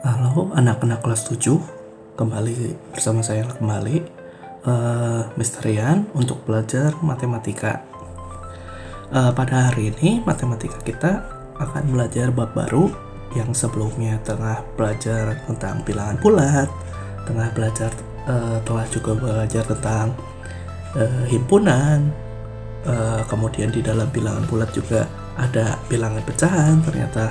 Halo anak-anak kelas 7, kembali bersama saya Mr. Rian untuk belajar matematika. Pada hari ini matematika kita akan belajar bab baru yang sebelumnya tengah belajar tentang bilangan bulat, telah juga belajar tentang himpunan. Kemudian di dalam bilangan bulat juga ada bilangan pecahan ternyata.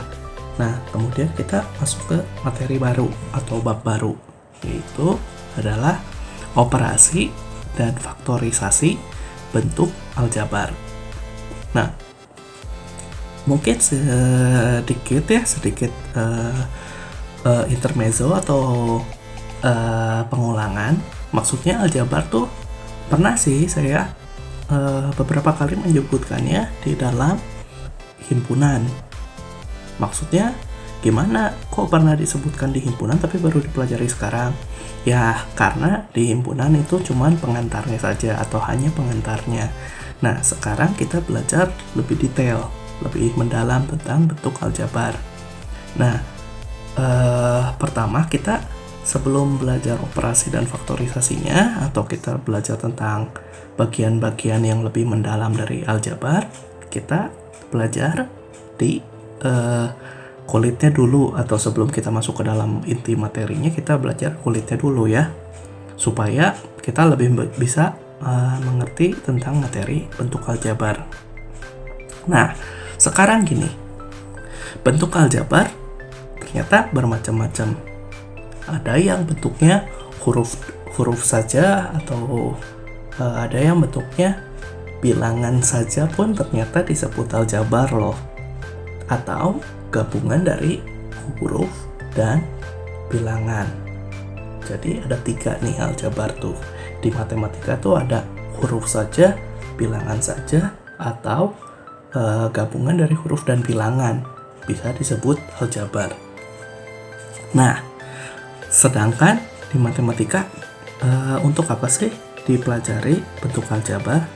Nah, kemudian kita masuk ke materi baru atau bab baru, yaitu adalah operasi dan faktorisasi bentuk aljabar. Nah, mungkin sedikit intermezzo atau pengulangan. Maksudnya aljabar tuh pernah sih saya beberapa kali menyebutkannya di dalam himpunan. Maksudnya gimana kok pernah disebutkan di himpunan tapi baru dipelajari sekarang? Ya karena di himpunan itu cuman pengantarnya saja atau hanya pengantarnya. Nah sekarang kita belajar lebih detail, lebih mendalam tentang bentuk aljabar. Nah pertama kita sebelum belajar operasi dan faktorisasinya atau kita belajar tentang bagian-bagian yang lebih mendalam dari aljabar, kita belajar di kulitnya dulu, atau sebelum kita masuk ke dalam inti materinya kita belajar kulitnya dulu ya, supaya kita lebih bisa mengerti tentang materi bentuk aljabar. Nah sekarang gini, bentuk aljabar ternyata bermacam-macam. Ada yang bentuknya huruf saja, atau ada yang bentuknya bilangan saja pun ternyata disebut aljabar loh, atau gabungan dari huruf dan bilangan. Jadi ada 3 nih aljabar tuh. Di matematika tuh ada huruf saja, bilangan saja, atau gabungan dari huruf dan bilangan, bisa disebut aljabar. Nah, sedangkan di matematika untuk apa sih dipelajari bentuk aljabar?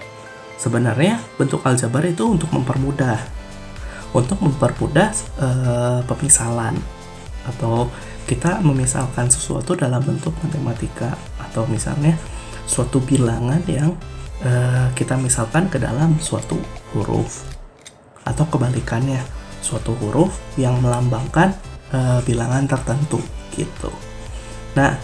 Sebenarnya bentuk aljabar itu untuk mempermudah pemisalan, atau kita memisalkan sesuatu dalam bentuk matematika, atau misalnya suatu bilangan yang kita misalkan ke dalam suatu huruf, atau kebalikannya suatu huruf yang melambangkan bilangan tertentu gitu. Nah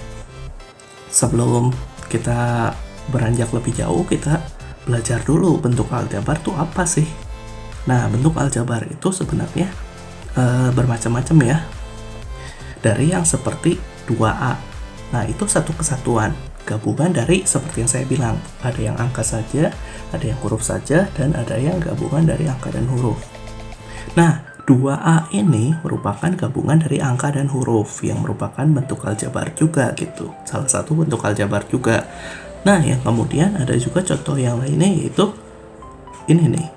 sebelum kita beranjak lebih jauh, kita belajar dulu bentuk aljabar itu apa sih. Nah, bentuk aljabar itu sebenarnya bermacam-macam ya. Dari yang seperti 2A. Nah, itu satu kesatuan, gabungan dari seperti yang saya bilang, ada yang angka saja, ada yang huruf saja, dan ada yang gabungan dari angka dan huruf. Nah, 2A ini merupakan gabungan dari angka dan huruf yang merupakan bentuk aljabar juga gitu. Salah satu bentuk aljabar juga. Nah, yang kemudian ada juga contoh yang lainnya, yaitu ini nih.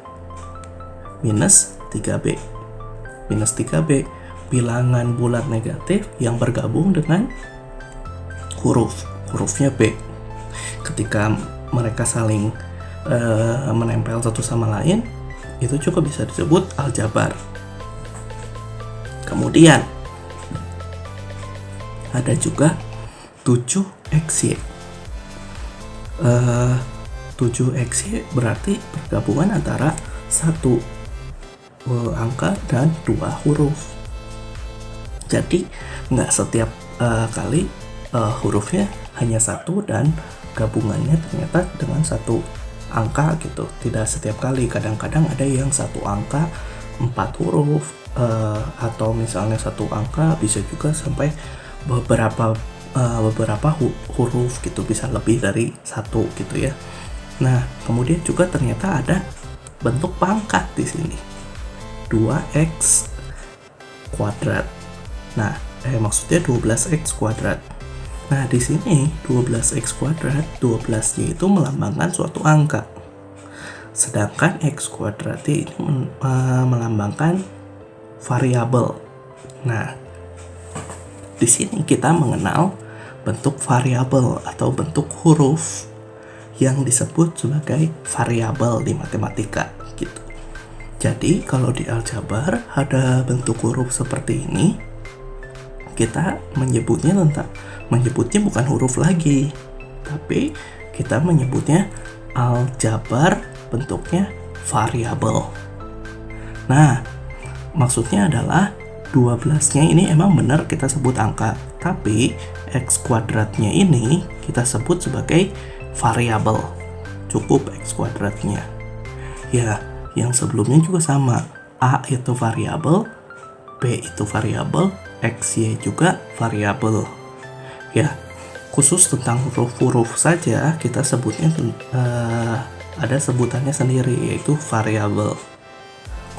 Minus 3B. Minus 3B, bilangan bulat negatif yang bergabung dengan hurufnya B. Ketika mereka saling menempel satu sama lain, itu juga bisa disebut aljabar. Kemudian ada juga 7XY. 7XY berarti pergabungan antara satu angka dan 2 huruf. Jadi nggak setiap kali hurufnya hanya satu dan gabungannya ternyata dengan satu angka gitu. Tidak setiap kali, kadang-kadang ada yang satu angka 4 huruf, atau misalnya satu angka bisa juga sampai beberapa huruf gitu, bisa lebih dari satu gitu ya. Nah kemudian juga ternyata ada bentuk pangkat di sini, 2x kuadrat. Nah, maksudnya 12x kuadrat. Nah, di sini 12x kuadrat, 12-nya itu melambangkan suatu angka. Sedangkan x kuadrat ini melambangkan variabel. Nah, di sini kita mengenal bentuk variabel atau bentuk huruf yang disebut sebagai variabel di matematika gitu. Jadi kalau di aljabar ada bentuk huruf seperti ini, kita menyebutnya bukan huruf lagi, tapi kita menyebutnya aljabar bentuknya variabel. Nah, maksudnya adalah 12-nya ini emang benar kita sebut angka, tapi x kuadratnya ini kita sebut sebagai variabel. Cukup x kuadratnya. Ya, yang sebelumnya juga sama. A itu variabel, B itu variabel, XY juga variabel. Ya, khusus tentang huruf-huruf saja kita sebutnya ada sebutannya sendiri, yaitu variabel.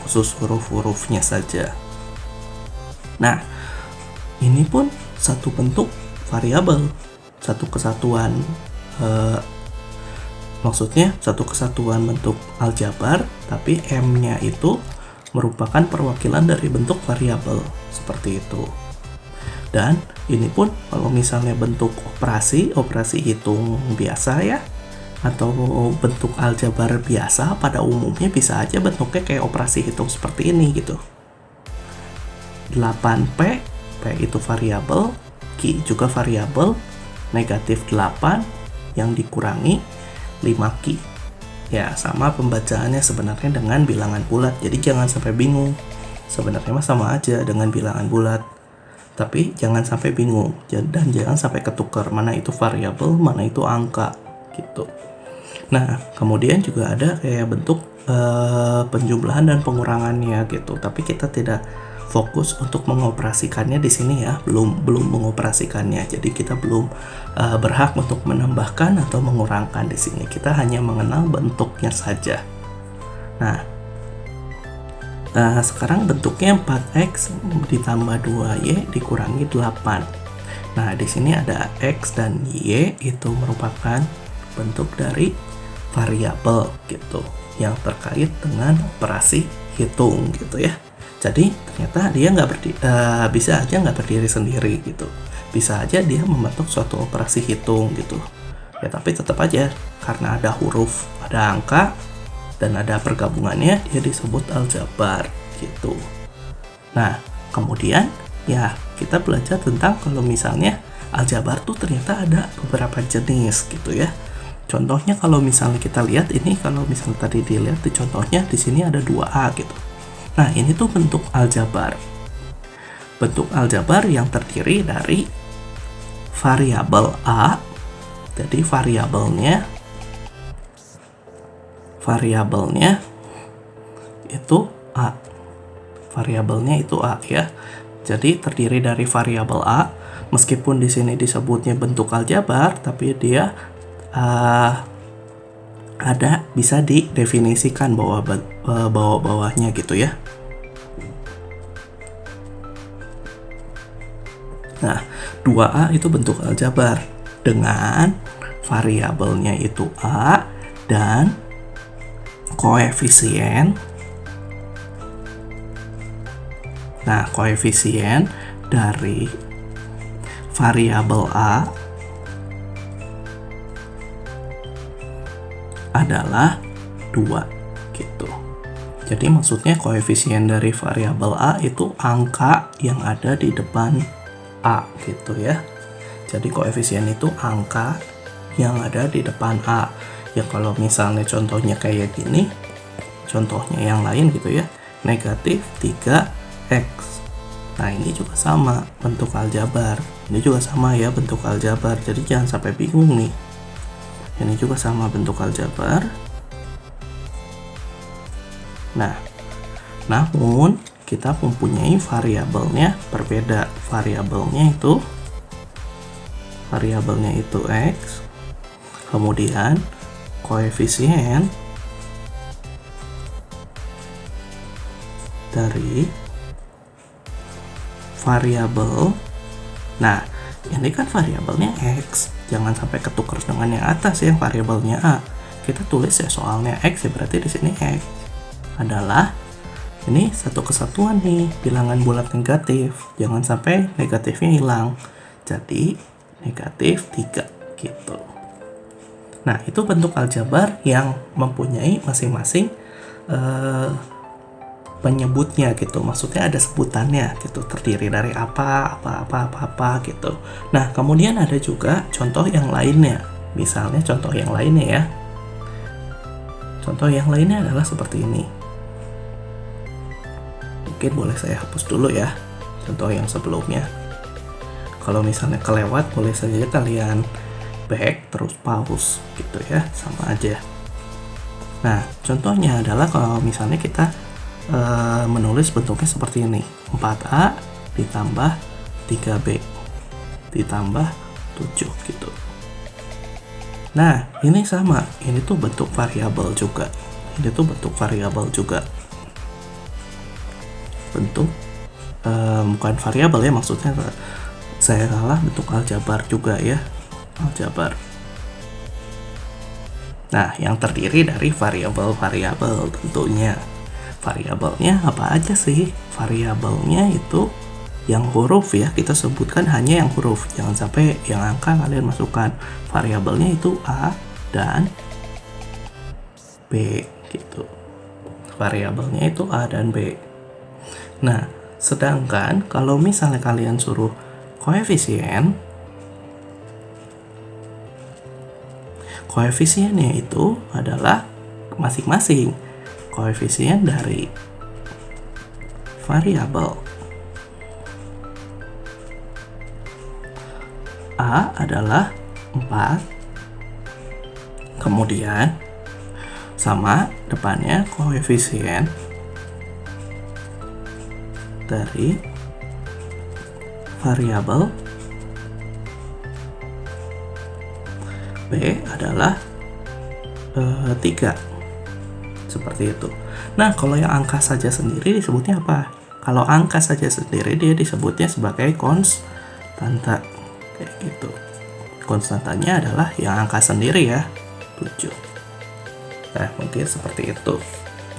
Khusus huruf-hurufnya saja. Nah, ini pun satu bentuk variabel, satu kesatuan, maksudnya satu kesatuan bentuk aljabar, tapi M-nya itu merupakan perwakilan dari bentuk variabel, seperti itu. Dan ini pun kalau misalnya bentuk operasi hitung biasa ya, atau bentuk aljabar biasa pada umumnya bisa aja bentuknya kayak operasi hitung seperti ini gitu. 8P, P itu variabel, Q juga variabel, negatif 8 yang dikurangi 5Q. Ya, sama pembacaannya sebenarnya dengan bilangan bulat, jadi jangan sampai bingung. Sebenarnya mah sama aja dengan bilangan bulat, tapi jangan sampai bingung dan jangan sampai ketukar mana itu variabel, mana itu angka gitu. Nah, kemudian juga ada kayak bentuk penjumlahan dan pengurangannya gitu, tapi kita tidak fokus untuk mengoperasikannya di sini ya, belum mengoperasikannya. Jadi kita belum berhak untuk menambahkan atau mengurangkan di sini. Kita hanya mengenal bentuknya saja. Nah, sekarang bentuknya 4x ditambah 2y dikurangi 8. Nah, di sini ada x dan y itu merupakan bentuk dari variabel gitu yang terkait dengan operasi hitung gitu ya. Jadi ternyata dia bisa aja nggak berdiri sendiri gitu, bisa aja dia membentuk suatu operasi hitung gitu ya, tapi tetap aja karena ada huruf, ada angka, dan ada pergabungannya dia disebut aljabar gitu. Nah, kemudian ya kita belajar tentang kalau misalnya aljabar tuh ternyata ada beberapa jenis gitu ya. Contohnya kalau misalnya kita lihat ini, kalau misalnya tadi dilihat di contohnya di sini ada 2A gitu. Nah, ini tuh bentuk aljabar. Bentuk aljabar yang terdiri dari variabel A. Jadi variabelnya itu A. Variabelnya itu A ya. Jadi terdiri dari variabel A. Meskipun di sini disebutnya bentuk aljabar, tapi dia ada bisa didefinisikan bawah-bawahnya gitu ya. Nah, 2A itu bentuk aljabar dengan variabelnya itu A dan koefisien. Nah, koefisien dari variabel A adalah 2 gitu. Jadi maksudnya koefisien dari variabel A itu angka yang ada di depan A gitu ya. Jadi koefisien itu angka yang ada di depan A. Ya kalau misalnya contohnya kayak gini, contohnya yang lain gitu ya, negatif 3x. Nah, ini juga sama bentuk aljabar. Ini juga sama ya bentuk aljabar. Jadi jangan sampai bingung nih. Ini juga sama bentuk aljabar. Nah, namun kita mempunyai variabelnya berbeda. Variabelnya itu x. Kemudian koefisien dari variabel. Nah, ini kan variabelnya x. Jangan sampai ketukar dengan yang atas yang variabelnya a. Kita tulis ya soalnya x, ya berarti di sini x adalah ini satu kesatuan nih, bilangan bulat negatif. Jangan sampai negatifnya hilang. Jadi negatif 3 gitu. Nah, itu bentuk aljabar yang mempunyai masing-masing penyebutnya gitu, maksudnya ada sebutannya gitu, terdiri dari apa gitu. Nah, kemudian ada juga contoh yang lainnya. Misalnya contoh yang lainnya ya. Contoh yang lainnya adalah seperti ini. Mungkin boleh saya hapus dulu ya contoh yang sebelumnya. Kalau misalnya kelewat, boleh saja kalian back terus pause gitu ya, sama aja. Nah, contohnya adalah kalau misalnya kita menulis bentuknya seperti ini, 4A ditambah 3B ditambah 7 gitu. Nah, ini sama, ini tuh bentuk variabel juga. Ini tuh bentuk variabel juga. Bentuk bukan variabel ya, maksudnya saya salah, bentuk aljabar juga ya, aljabar. Nah, yang terdiri dari variabel-variabel tentunya. Variabelnya apa aja sih? Variabelnya itu yang huruf ya, kita sebutkan hanya yang huruf. Jangan sampai yang angka kalian masukkan. Variabelnya itu A dan B gitu. Variabelnya itu A dan B. Nah, sedangkan kalau misalnya kalian suruh koefisiennya itu adalah masing-masing koefisien dari variabel A adalah 4, kemudian sama depannya koefisien dari variabel B adalah 3, seperti itu. Nah, kalau yang angka saja sendiri disebutnya apa? Kalau angka saja sendiri dia disebutnya sebagai konstanta, kayak gitu. Konstantanya adalah yang angka sendiri ya, 7. Nah, mungkin seperti itu.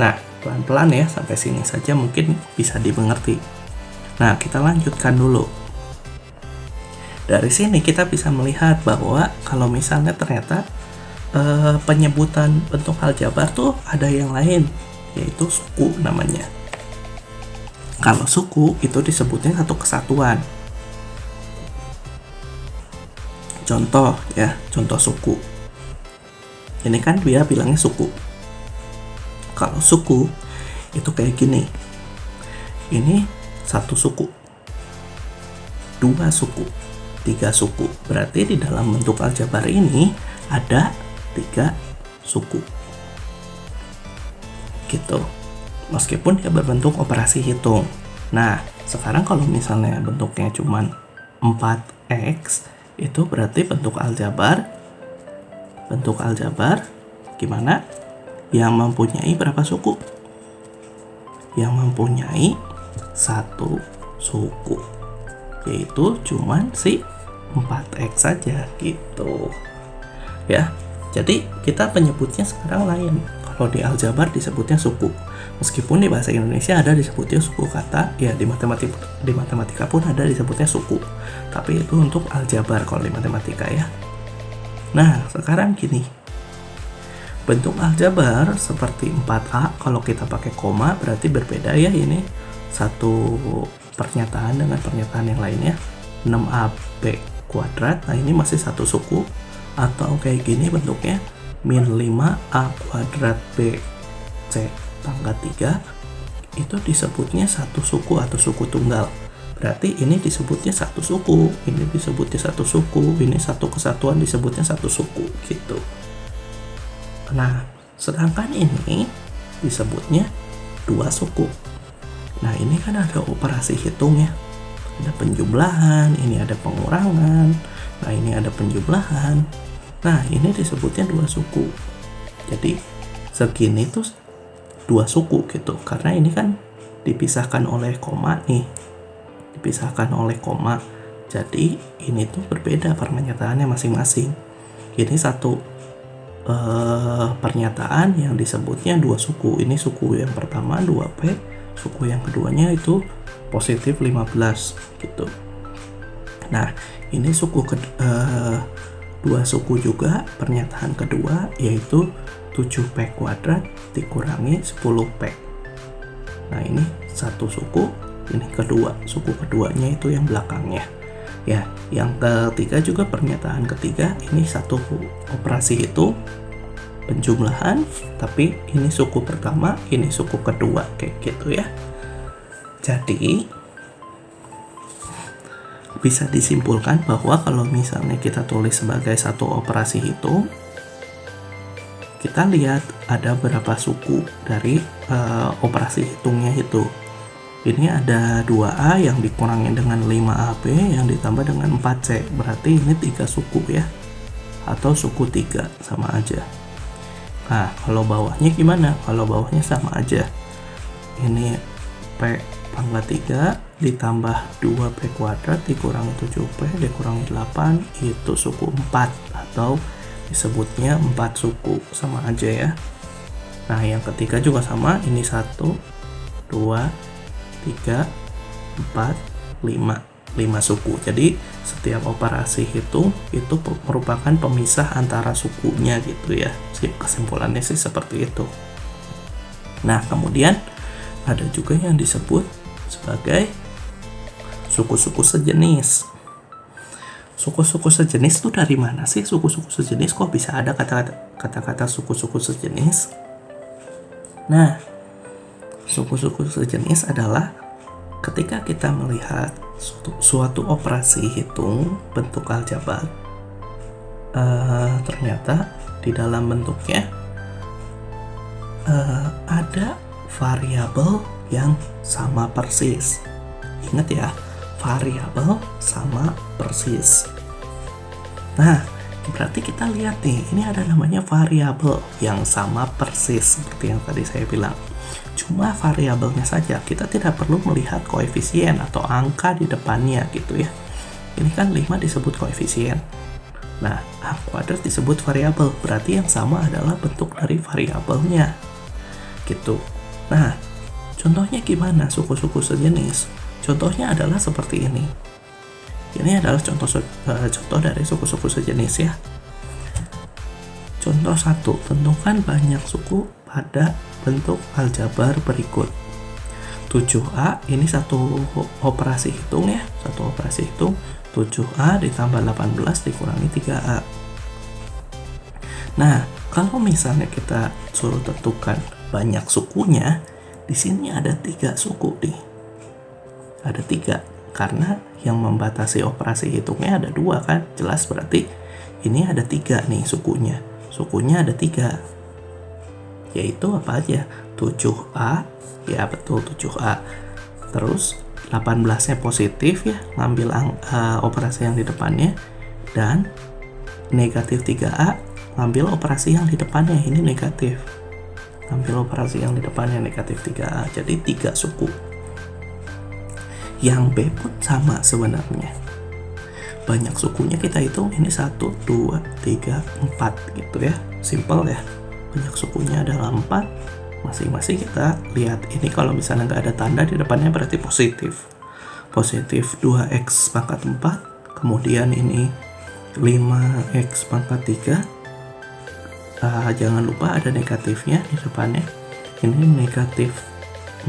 Nah, pelan-pelan ya, sampai sini saja mungkin bisa dimengerti. Nah, kita lanjutkan dulu. Dari sini kita bisa melihat bahwa kalau misalnya ternyata penyebutan bentuk aljabar tuh ada yang lain, yaitu suku namanya. Kalau suku itu disebutnya satu kesatuan. Contoh ya, contoh suku. Ini kan dia bilangnya suku. Kalau suku itu kayak gini. Ini satu suku, 2 suku, 3 suku. Berarti di dalam bentuk aljabar ini ada 3 suku. Gitu. Meskipun dia berbentuk operasi hitung. Nah, sekarang kalau misalnya bentuknya cuma 4x, itu berarti bentuk aljabar gimana? Yang mempunyai berapa suku? Yang mempunyai 1 suku, yaitu cuman si 4x saja gitu ya. Jadi kita penyebutnya sekarang lain. Kalau di aljabar disebutnya suku, meskipun di bahasa Indonesia ada disebutnya suku kata ya, di matematika pun ada disebutnya suku, tapi itu untuk aljabar kalau di matematika ya. Nah, sekarang gini, bentuk aljabar seperti 4A kalau kita pakai koma berarti berbeda ya. Ini satu pernyataan dengan pernyataan yang lainnya. 6AB kuadrat, nah ini masih satu suku. Atau kayak gini bentuknya, min 5A kuadrat B C pangkat 3, itu disebutnya satu suku atau suku tunggal. Berarti ini disebutnya satu suku, ini disebutnya satu suku, ini satu kesatuan disebutnya satu suku gitu. Nah, sedangkan ini disebutnya 2 suku. Nah, ini kan ada operasi hitung ya. Ada penjumlahan, ini ada pengurangan. Nah, ini ada penjumlahan. Nah, ini disebutnya 2 suku. Jadi, segini tuh 2 suku gitu. Karena ini kan dipisahkan oleh koma nih. Dipisahkan oleh koma. Jadi, ini tuh berbeda pernyataannya masing-masing. Ini satu pernyataan yang disebutnya 2 suku. Ini suku yang pertama 2P, suku yang keduanya itu positif 15 gitu. Nah, ini suku 2 suku juga, pernyataan kedua yaitu 7P kuadrat dikurangi 10P. Nah, ini satu suku, ini kedua, suku keduanya itu yang belakangnya. Ya, yang ketiga juga pernyataan ketiga, ini satu operasi hitung penjumlahan, tapi ini suku pertama, ini suku kedua, kayak gitu ya. Jadi bisa disimpulkan bahwa kalau misalnya kita tulis sebagai satu operasi hitung, kita lihat ada berapa suku dari operasi hitungnya itu. Ini ada 2A yang dikurangi dengan 5AB yang ditambah dengan 4C. Berarti ini 3 suku ya. Atau suku 3, sama aja. Nah, kalau bawahnya gimana? Kalau bawahnya sama aja. Ini P pangkat 3 ditambah 2P kuadrat dikurangi 7P dikurangi 8, itu suku 4. Atau disebutnya 4 suku, sama aja ya. Nah, yang ketiga juga sama. Ini 1, 2, 3, 4, 5 suku. Jadi setiap operasi hitung itu merupakan pemisah antara sukunya gitu ya. Kesimpulannya sih seperti itu. Nah, kemudian ada juga yang disebut sebagai suku-suku sejenis. Suku-suku sejenis itu dari mana sih? Suku-suku sejenis kok bisa ada kata-kata suku-suku sejenis? Nah, suku-suku sejenis adalah ketika kita melihat suatu operasi hitung bentuk aljabar, ternyata di dalam bentuknya ada variabel yang sama persis. Ingat ya, variabel sama persis. Nah, berarti kita lihat nih, ini ada namanya variabel yang sama persis seperti yang tadi saya bilang. Cuma variabelnya saja, kita tidak perlu melihat koefisien atau angka di depannya gitu ya. Ini kan 5 disebut koefisien. Nah, A kuadrat disebut variabel, berarti yang sama adalah bentuk dari variabelnya. Gitu. Nah, contohnya gimana suku-suku sejenis? Contohnya adalah seperti ini. Ini adalah contoh dari suku-suku sejenis ya. Contoh 1, tentukan banyak suku pada bentuk aljabar berikut. 7A ini satu operasi hitung ya, satu operasi hitung. 7A ditambah 18 dikurangi 3A. Nah, kalau misalnya kita suruh tentukan banyak sukunya, di sini ada 3 suku nih. Ada 3, karena yang membatasi operasi hitungnya ada 2 kan, jelas berarti ini ada 3 nih sukunya. Sukunya ada 3. Yaitu apa aja? 7A, ya betul 7A. Terus 18-nya positif ya, ngambil operasi yang di depannya. Dan negatif 3A, ngambil operasi yang di depannya, ini negatif. Ngambil operasi yang di depannya negatif 3A, jadi 3 suku. Yang B pun sama sebenarnya. Banyak sukunya kita hitung, ini 1, 2, 3, 4 gitu ya. Simple ya. Banyak sukunya adalah 4, masing-masing kita lihat. Ini kalau misalnya nggak ada tanda di depannya berarti positif. Positif 2x pangkat 4, kemudian ini 5x pangkat 3. Jangan lupa ada negatifnya di depannya. Ini negatif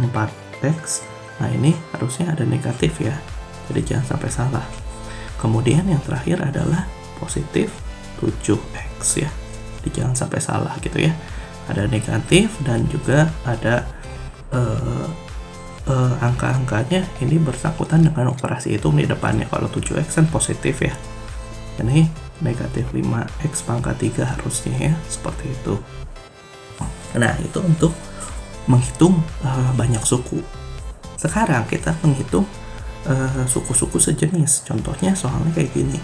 4x. Nah, ini harusnya ada negatif ya, jadi jangan sampai salah. Kemudian yang terakhir adalah positif 7x ya. Jadi jangan sampai salah gitu ya. Ada negatif dan juga ada angka-angkanya ini bersangkutan dengan operasi hitung di depannya. Kalau 7x kan positif ya. Ini negatif 5x pangkat 3 harusnya ya, seperti itu. Nah, itu untuk menghitung banyak suku. Sekarang kita menghitung suku-suku sejenis. Contohnya soalnya kayak gini.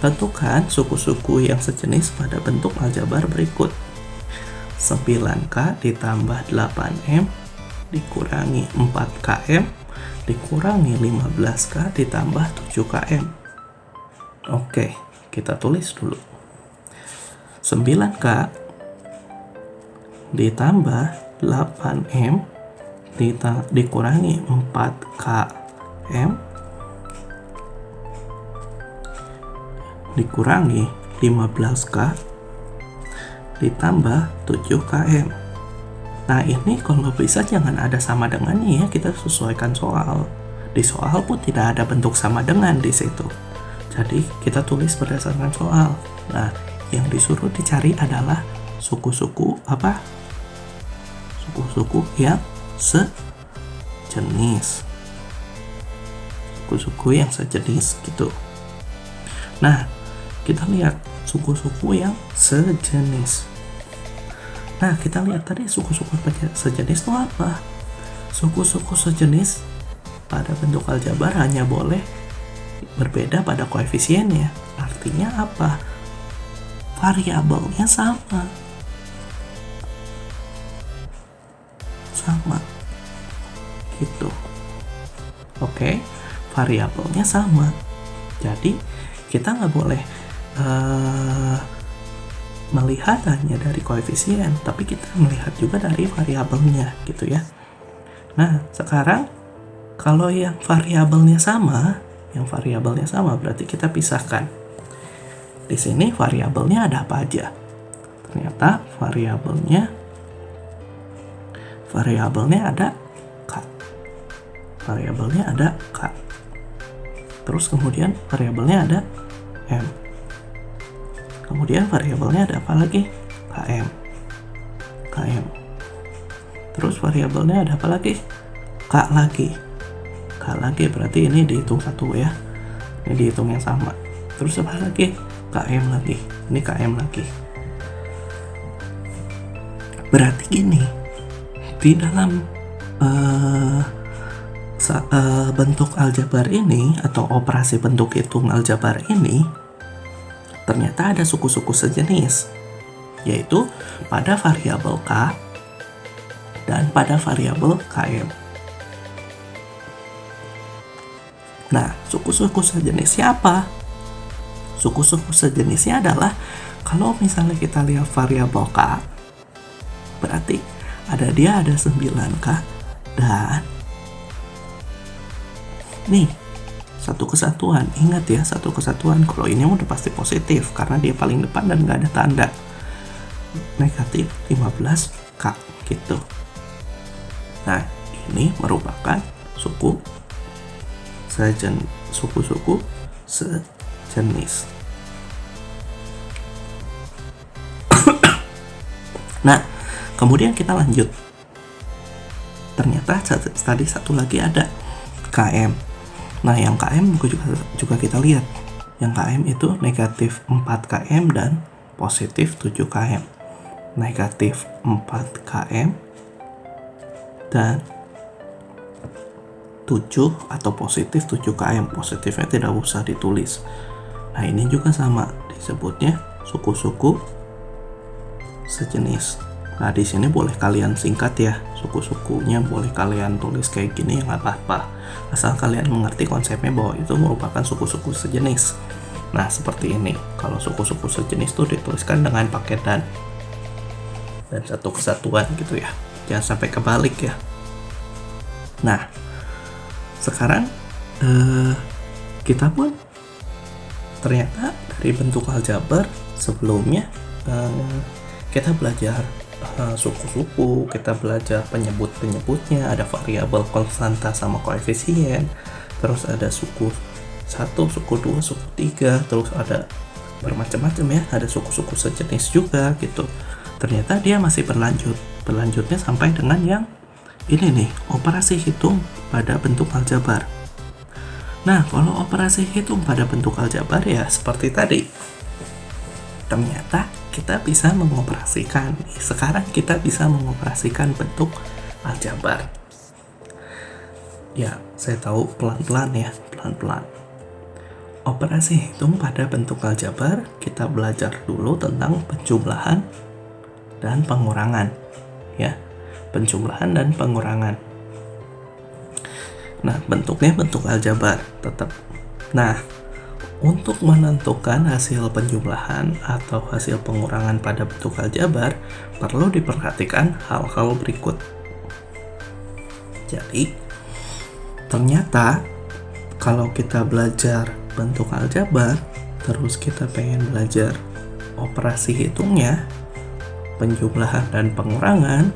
Tentukan suku-suku yang sejenis pada bentuk aljabar berikut. 9K ditambah 8M dikurangi 4KM dikurangi 15K ditambah 7KM. Oke, kita tulis dulu. 9K ditambah 8M dikurangi 4KM dikurangi 15K ditambah 7KM. Nah, ini kalau bisa jangan ada sama dengannya ya, kita sesuaikan soal. Di soal pun tidak ada bentuk sama dengan di situ. Jadi, kita tulis berdasarkan soal. Nah, yang disuruh dicari adalah suku-suku apa? Suku-suku yang sejenis. Suku-suku yang sejenis gitu. Nah, kita lihat suku-suku yang sejenis. Nah, kita lihat tadi suku-suku sejenis itu apa? Suku-suku sejenis pada bentuk aljabar hanya boleh berbeda pada koefisiennya. Artinya apa? Variabelnya sama. Sama. Gitu. Oke, variabelnya sama. Jadi, kita nggak boleh melihat hanya dari koefisien, tapi kita melihat juga dari variabelnya gitu ya. Nah, sekarang kalau yang variabelnya sama berarti kita pisahkan. Di sini variabelnya ada apa aja? Ternyata variabelnya ada K. Variabelnya ada K. Terus kemudian variabelnya ada M. Kemudian variabelnya ada apa lagi? KM. Terus variabelnya ada apa lagi? K lagi, berarti ini dihitung satu ya. Ini dihitung yang sama. Terus apa lagi? KM lagi. Ini KM lagi. Berarti gini, di dalam bentuk aljabar ini atau operasi bentuk hitung aljabar ini, ternyata ada suku-suku sejenis, yaitu pada variabel K dan pada variabel KM. Nah, suku-suku sejenisnya apa? Suku-suku sejenisnya adalah kalau misalnya kita lihat variabel K, berarti dia ada 9K dan nih satu kesatuan. Ingat ya, satu kesatuan. Kalau ini udah pasti positif karena dia paling depan dan nggak ada tanda. Negatif 15K gitu. Nah, ini merupakan suku-suku sejenis. Nah, kemudian kita lanjut. Ternyata tadi satu lagi ada KM. Nah, yang KM juga kita lihat. Yang KM itu negatif 4 km dan positif 7 km. Negatif 4 km dan 7 atau positif 7 km. Positifnya tidak usah ditulis. Nah, ini juga sama, disebutnya suku-suku sejenis. Nah, di sini boleh kalian singkat ya, suku-sukunya boleh kalian tulis kayak gini, nggak apa-apa. Asal kalian mengerti konsepnya bahwa itu merupakan suku-suku sejenis. Nah, seperti ini. Kalau suku-suku sejenis itu dituliskan dengan pakai dan satu kesatuan gitu ya. Jangan sampai kebalik ya. Nah, sekarang kita pun ternyata dari bentuk aljabar sebelumnya kita belajar suku-suku, kita belajar penyebut-penyebutnya, ada variabel konstanta sama koefisien, terus ada suku 1, suku 2, suku 3, terus ada bermacam-macam ya, ada suku-suku sejenis juga gitu. Ternyata dia masih berlanjutnya sampai dengan yang ini nih, operasi hitung pada bentuk aljabar. Nah, kalau operasi hitung pada bentuk aljabar ya seperti tadi. Ternyata kita bisa mengoperasikan. Sekarang kita bisa mengoperasikan bentuk aljabar. Ya, saya tahu pelan-pelan ya, pelan-pelan. Operasi hitung pada bentuk aljabar, kita belajar dulu tentang penjumlahan dan pengurangan. Ya, penjumlahan dan pengurangan. Nah, bentuknya bentuk aljabar tetap. Nah, untuk menentukan hasil penjumlahan atau hasil pengurangan pada bentuk aljabar, perlu diperhatikan hal-hal berikut. Jadi, ternyata kalau kita belajar bentuk aljabar, terus kita pengen belajar operasi hitungnya, penjumlahan dan pengurangan,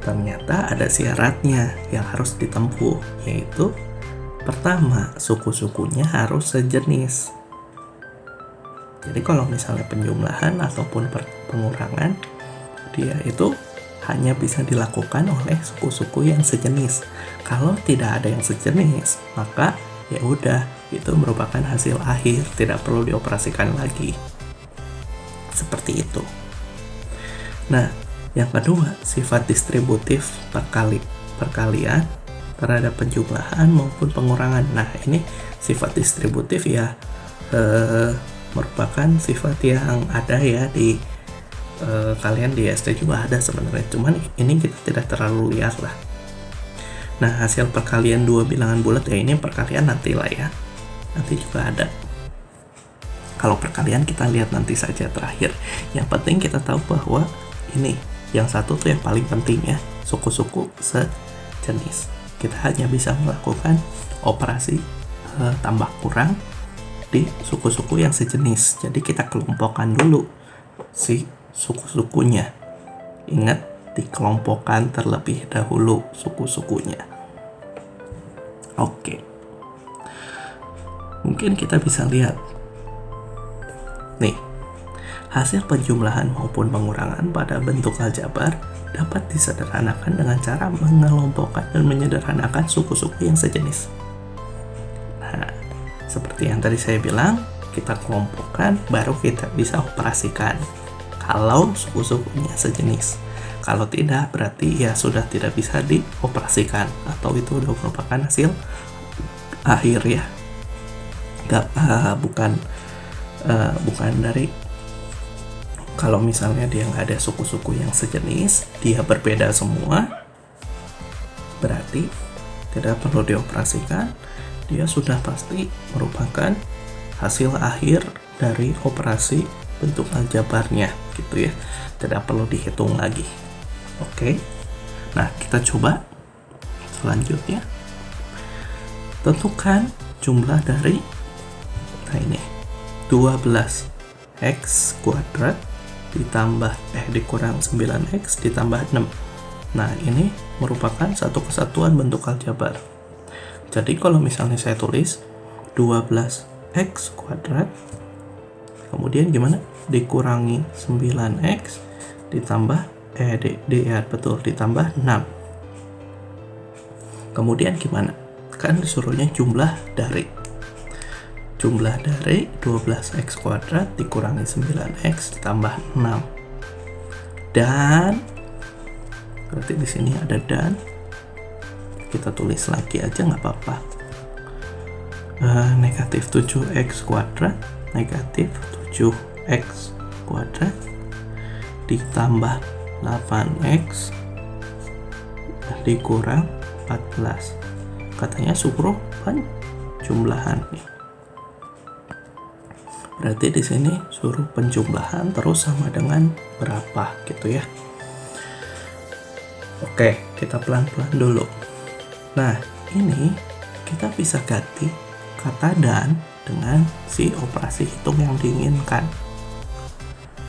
ternyata ada syaratnya yang harus ditempuh, yaitu pertama, suku-sukunya harus sejenis. Jadi kalau misalnya penjumlahan ataupun pengurangan, dia itu hanya bisa dilakukan oleh suku-suku yang sejenis. Kalau tidak ada yang sejenis, maka ya udah, itu merupakan hasil akhir, tidak perlu dioperasikan lagi. Seperti itu. Nah, yang kedua, sifat distributif perkalian terhadap penjumlahan maupun pengurangan. Nah, ini sifat distributif ya merupakan sifat yang ada ya di kalian di SD juga ada sebenarnya, cuman ini kita tidak terlalu lihat lah. Nah, hasil perkalian dua bilangan bulat ya, ini perkalian nanti lah ya, nanti juga ada. Kalau perkalian kita lihat nanti saja terakhir. Yang penting kita tahu bahwa ini yang satu tuh yang paling penting ya, suku-suku sejenis. Kita hanya bisa melakukan operasi tambah kurang di suku-suku yang sejenis. Jadi kita kelompokkan dulu si suku-sukunya. Ingat, dikelompokkan terlebih dahulu suku-sukunya. Oke. Mungkin kita bisa lihat. Nih, hasil penjumlahan maupun pengurangan pada bentuk aljabar dapat disederhanakan dengan cara mengelompokkan dan menyederhanakan suku-suku yang sejenis. Nah, seperti yang tadi saya bilang, kita kelompokkan baru kita bisa operasikan kalau suku-sukunya sejenis. Kalau tidak, berarti ya sudah tidak bisa dioperasikan atau itu udah merupakan hasil akhir ya. Bukan dari, kalau misalnya dia nggak ada suku-suku yang sejenis, dia berbeda semua, berarti tidak perlu dioperasikan. Dia sudah pasti merupakan hasil akhir dari operasi bentuk aljabarnya gitu ya, tidak perlu dihitung lagi. Oke, nah kita coba selanjutnya. Tentukan jumlah dari, nah ini 12x kuadrat ditambah dikurang 9x ditambah 6. Nah, ini merupakan satu kesatuan bentuk aljabar. Jadi kalau misalnya saya tulis 12x kuadrat, kemudian gimana? Dikurangi 9x ditambah ditambah 6. Kemudian gimana? Kan disuruhnya jumlah dari 12x kuadrat dikurangi 9x ditambah 6. Dan berarti di sini ada dan. Kita tulis lagi aja nggak apa-apa. Negatif 7x kuadrat negatif 7x kuadrat ditambah 8x dikurang 14. Katanya suruh penjumlahan nih. Berarti di sini suruh penjumlahan terus sama dengan berapa gitu ya. Oke, kita pelan-pelan dulu. Nah, ini kita bisa ganti kata dan dengan si operasi hitung yang diinginkan.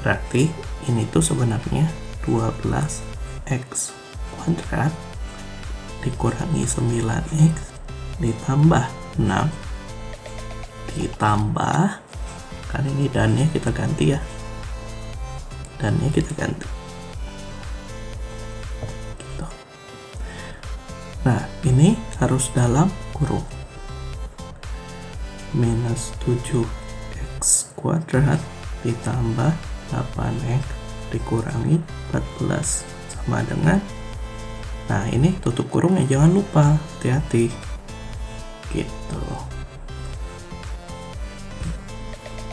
Berarti ini tuh sebenarnya 12x kuadrat dikurangi 9x ditambah 6 ditambah, kan ini dannya kita ganti ya, dannya kita ganti gitu. Nah, ini harus dalam kurung minus 7x kuadrat ditambah 8x dikurangi 14 sama dengan, nah ini tutup kurungnya jangan lupa, hati-hati gitu.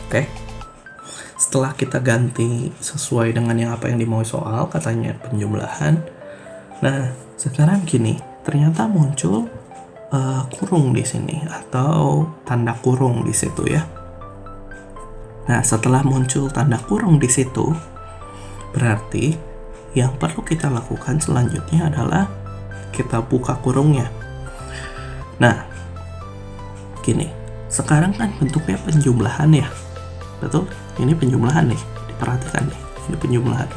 Oke, setelah kita ganti sesuai dengan apa yang dimau soal, katanya penjumlahan. Nah, sekarang gini, ternyata muncul kurung di sini atau tanda kurung di situ ya. Nah, setelah muncul tanda kurung di situ, berarti yang perlu kita lakukan selanjutnya adalah kita buka kurungnya. Nah, gini, sekarang kan bentuknya penjumlahan ya. Betul? Ini penjumlahan nih, diperhatikan nih, ini penjumlahan.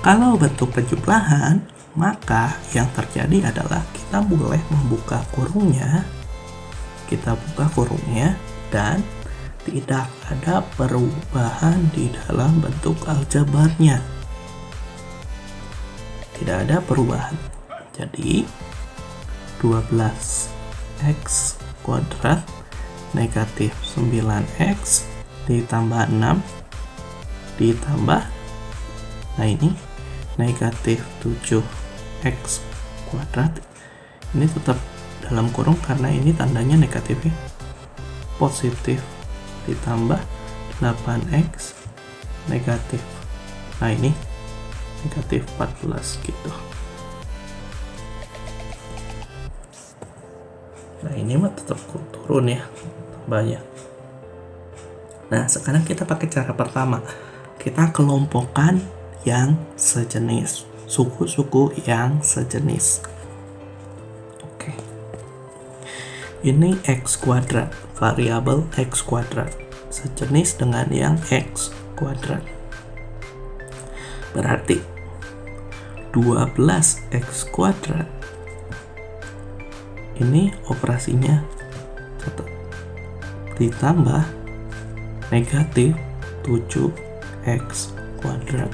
Kalau bentuk penjumlahan, maka yang terjadi adalah kita boleh membuka kurungnya, dan tidak ada perubahan di dalam bentuk aljabarnya. Tidak ada perubahan. Jadi 12x kuadrat negatif 9x ditambah 6 ditambah, nah ini negatif 7x kuadrat, ini tetap dalam kurung karena ini tandanya negatif ya, positif ditambah 8x negatif, nah ini negatif 14 gitu. Nah ini mah tetap turun ya tambahnya. Nah sekarang kita pakai cara pertama, kita kelompokkan yang sejenis, suku-suku yang sejenis. Oke, ini x kuadrat, variabel x kuadrat sejenis dengan yang x kuadrat, berarti 12x kuadrat ini operasinya tetap ditambah negatif 7x kuadrat.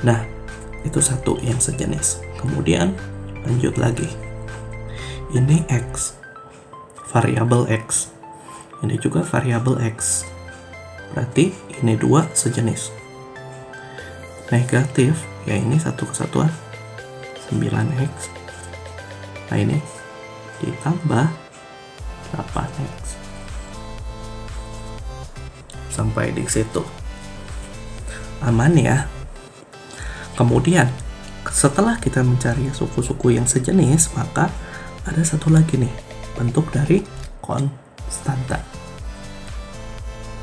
Nah, itu satu yang sejenis. Kemudian lanjut lagi. Ini x, variabel x. Ini juga variabel x. Berarti ini dua sejenis. Negatif, ya ini satu kesatuan 9x. Nah ini ditambah 8x. Sampai di situ aman ya. Kemudian setelah kita mencari suku-suku yang sejenis, maka ada satu lagi nih bentuk dari konstanta,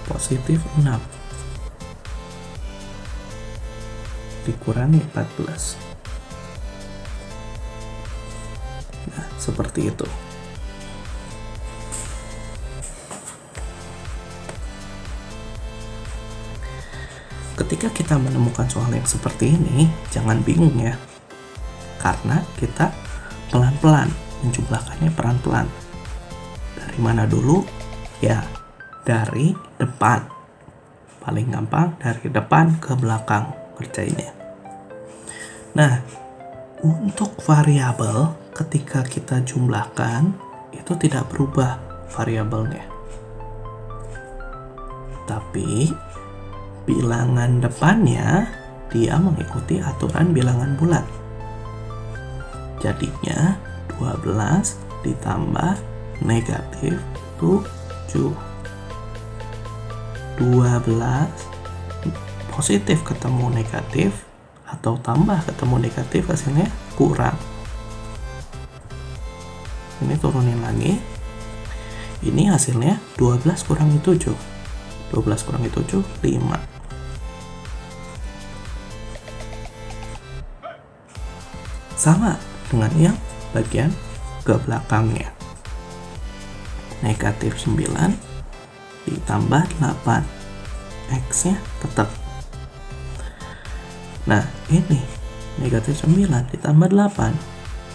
positif 6 dikurangi 14. Nah seperti itu. Ketika kita menemukan soal yang seperti ini, jangan bingung ya, karena kita pelan-pelan menjumlahkannya, pelan-pelan. Dari mana dulu? Ya, dari depan. Paling gampang dari depan ke belakang kerjainnya. Nah, untuk variabel ketika kita jumlahkan itu tidak berubah variabelnya, tapi bilangan depannya dia mengikuti aturan bilangan bulat. Jadinya 12 ditambah negatif 7. 12 positif ketemu negatif, atau tambah ketemu negatif, hasilnya kurang. Ini turunin lagi. Ini hasilnya 12 kurangi 7. 12 kurangi 7, 5. Sama dengan yang bagian ke belakangnya. Negatif 9 ditambah 8. X-nya tetap. Nah, ini negatif 9 ditambah 8.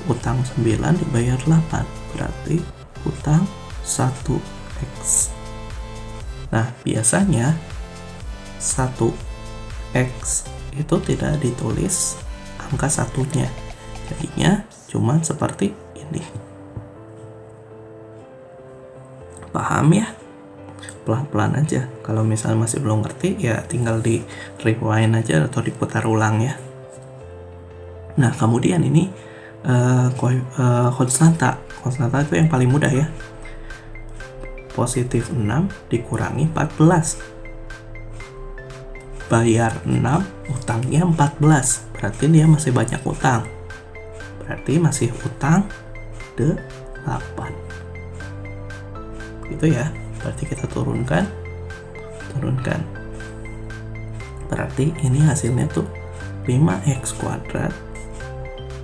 Utang 9 dibayar 8. Berarti utang 1X. Nah, biasanya 1X itu tidak ditulis angka satunya. Jadinya cuman seperti ini. Paham ya? Pelan-pelan aja. Kalau misalnya masih belum ngerti, ya tinggal di rewind aja atau diputar ulang ya. Nah, kemudian ini konstanta. Konstanta itu yang paling mudah ya. Positif 6 dikurangi 14. Bayar 6, utangnya 14. Berarti dia masih banyak utang. Berarti masih utang 8. Gitu ya. Berarti kita turunkan. Berarti ini hasilnya tuh 5x kuadrat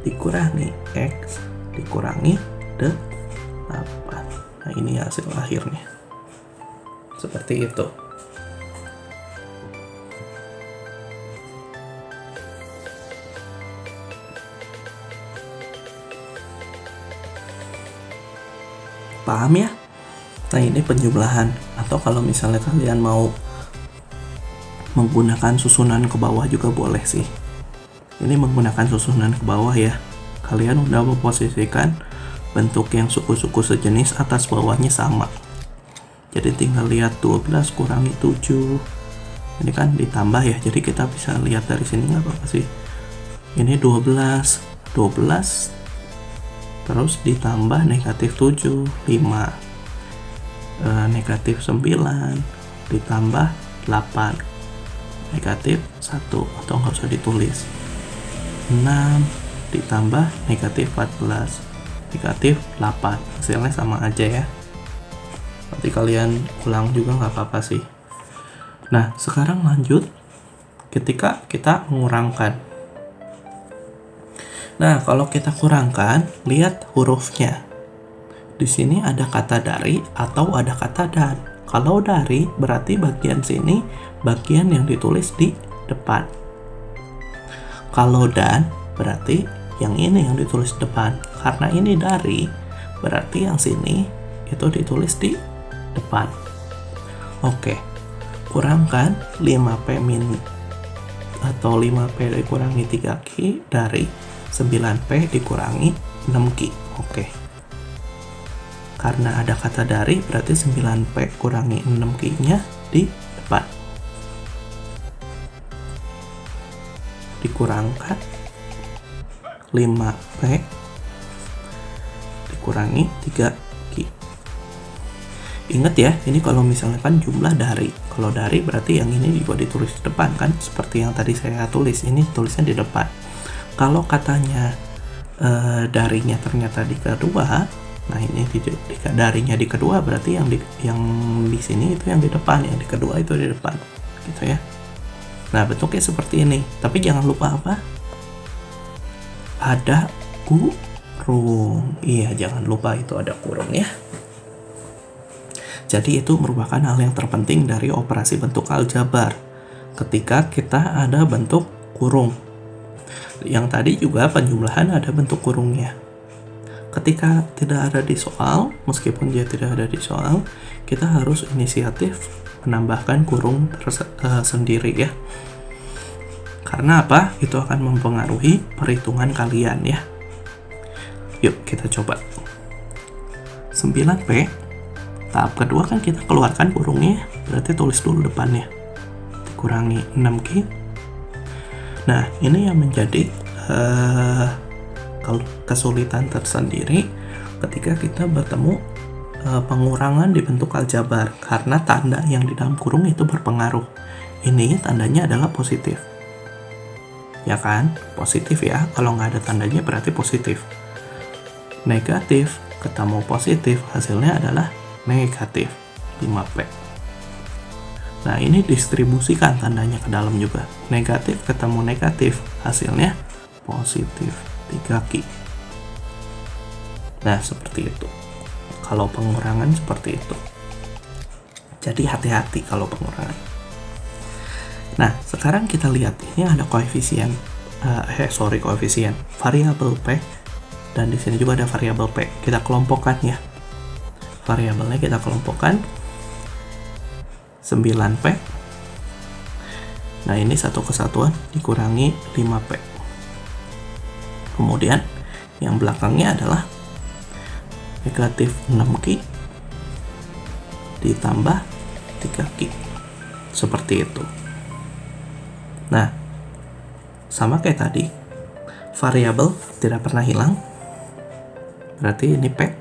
dikurangi x dikurangi 8. Nah ini hasil akhirnya. Seperti itu. Paham ya? Nah, ini penjumlahan. Atau kalau misalnya kalian mau menggunakan susunan ke bawah juga boleh sih. Ini menggunakan susunan ke bawah ya. Kalian udah memposisikan bentuk yang suku-suku sejenis atas bawahnya sama. Jadi tinggal lihat 12 kurangi 7. Ini kan ditambah ya. Jadi kita bisa lihat dari sini nggak apa-apa sih. Ini 12 terus ditambah negatif 7, 5. Negatif 9 ditambah 8, negatif 1, atau nggak usah ditulis, 6 ditambah negatif 14, negatif 8. Hasilnya sama aja ya. Nanti kalian ulang juga nggak apa-apa sih. Nah, sekarang lanjut ketika kita mengurangkan. Nah, kalau kita kurangkan, lihat hurufnya. Di sini ada kata dari atau ada kata dan. Kalau dari berarti bagian sini bagian yang ditulis di depan. Kalau dan berarti yang ini yang ditulis depan. Karena ini dari berarti yang sini itu ditulis di depan. Oke. Kurangkan 5P min atau 5P dikurangi 3Q dari 9P dikurangi 6Q. Oke. Karena ada kata dari, berarti 9P kurangi 6Q-nya di depan. Dikurangkan 5P dikurangi 3Q. Ingat ya, ini kalau misalnya kan jumlah dari. Kalau dari berarti yang ini juga ditulis di depan kan, seperti yang tadi saya tulis. Ini tulisnya di depan. Kalau katanya darinya ternyata di kedua, nah ini darinya di kedua berarti yang di sini itu yang di depan, yang di kedua itu di depan, gitu ya. Nah, bentuknya seperti ini. Tapi jangan lupa apa? Ada kurung. Iya, jangan lupa itu ada kurung ya. Jadi itu merupakan hal yang terpenting dari operasi bentuk aljabar. Ketika kita ada bentuk kurung. Yang tadi juga penjumlahan ada bentuk kurungnya. Ketika tidak ada di soal, meskipun dia tidak ada di soal, kita harus inisiatif menambahkan kurung sendiri ya. Karena apa? Itu akan mempengaruhi perhitungan kalian ya. Yuk kita coba. 9P tahap kedua kan kita keluarkan kurungnya, berarti tulis dulu depannya. Dikurangi 6Q. Nah, ini yang menjadi kesulitan tersendiri ketika kita bertemu pengurangan di bentuk aljabar, karena tanda yang di dalam kurung itu berpengaruh. Ini tandanya adalah positif. Ya kan? Positif ya. Kalau nggak ada tandanya berarti positif. Negatif ketemu positif, hasilnya adalah negatif 5P. Nah, ini distribusikan tandanya ke dalam juga. Negatif ketemu negatif, hasilnya positif 3Q. Nah, seperti itu. Kalau pengurangan seperti itu. Jadi hati-hati kalau pengurangan. Nah, sekarang kita lihat ini ada koefisien koefisien variabel P, dan di sini juga ada variabel P. Kita kelompokkan ya. Variabelnya kita kelompokkan 9P. Nah, ini satu kesatuan dikurangi 5P. Kemudian yang belakangnya adalah negatif 6Q ditambah 3Q. Seperti itu. Nah, sama kayak tadi, variabel tidak pernah hilang. Berarti ini P.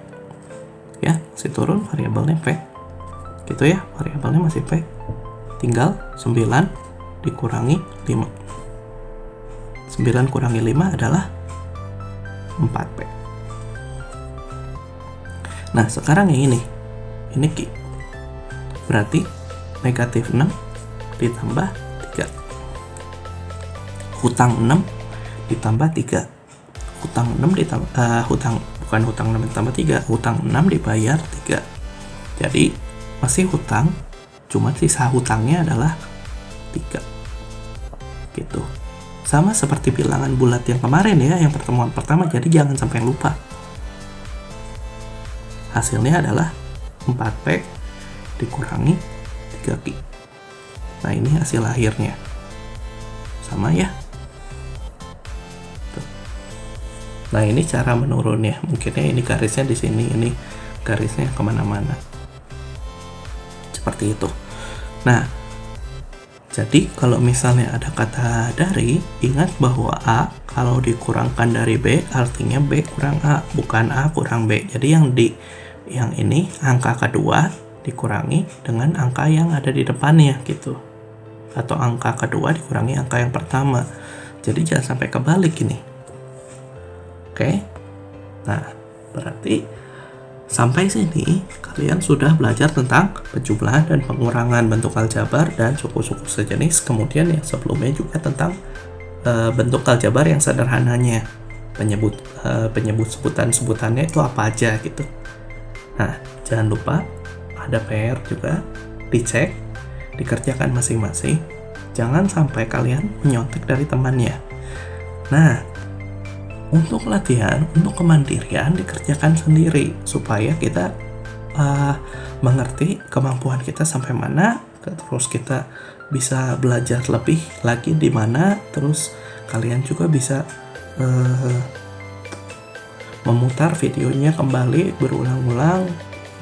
Ya, masih turun variabelnya P. Gitu ya, variabelnya masih P. Tinggal 9 dikurangi 5. 9 kurangi 5 adalah 4P. Nah, sekarang yang ini Q. Berarti negatif 6 ditambah 3. Hutang 6 ditambah 3. Hutang 6 ditambah bukan hutang 6 ditambah 3, hutang 6 dibayar 3. Jadi masih hutang, cuma sisa hutangnya adalah 3. Gitu. Sama seperti bilangan bulat yang kemarin ya, yang pertemuan pertama, jadi jangan sampai lupa. hasilnya adalah 4P dikurangi 3Q. Nah, ini hasil akhirnya. Sama ya. Tuh. Nah, ini cara menurunnya. Mungkinnya ini garisnya di sini, ini garisnya kemana-mana. Seperti itu. Nah, jadi kalau misalnya ada kata dari, ingat bahwa A kalau dikurangkan dari B artinya B kurang A, bukan A kurang B. Jadi yang ini angka kedua dikurangi dengan angka yang ada di depannya gitu. Atau angka kedua dikurangi angka yang pertama. Jadi jangan sampai kebalik ini. Oke. Nah, berarti sampai sini kalian sudah belajar tentang penjumlahan dan pengurangan bentuk aljabar dan suku-suku sejenis. Kemudian yang sebelumnya juga tentang bentuk aljabar yang sederhananya. Penyebut sebutannya itu apa aja gitu. Nah, jangan lupa ada PR juga, dicek, dikerjakan masing-masing. Jangan sampai kalian menyontek dari temannya. Nah, untuk latihan, untuk kemandirian dikerjakan sendiri supaya kita mengerti kemampuan kita sampai mana, terus kita bisa belajar lebih lagi di mana, terus kalian juga bisa memutar videonya kembali berulang-ulang,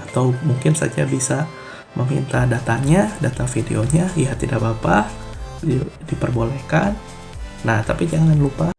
atau mungkin saja bisa meminta data videonya, ya tidak apa-apa, diperbolehkan. Nah, tapi jangan lupa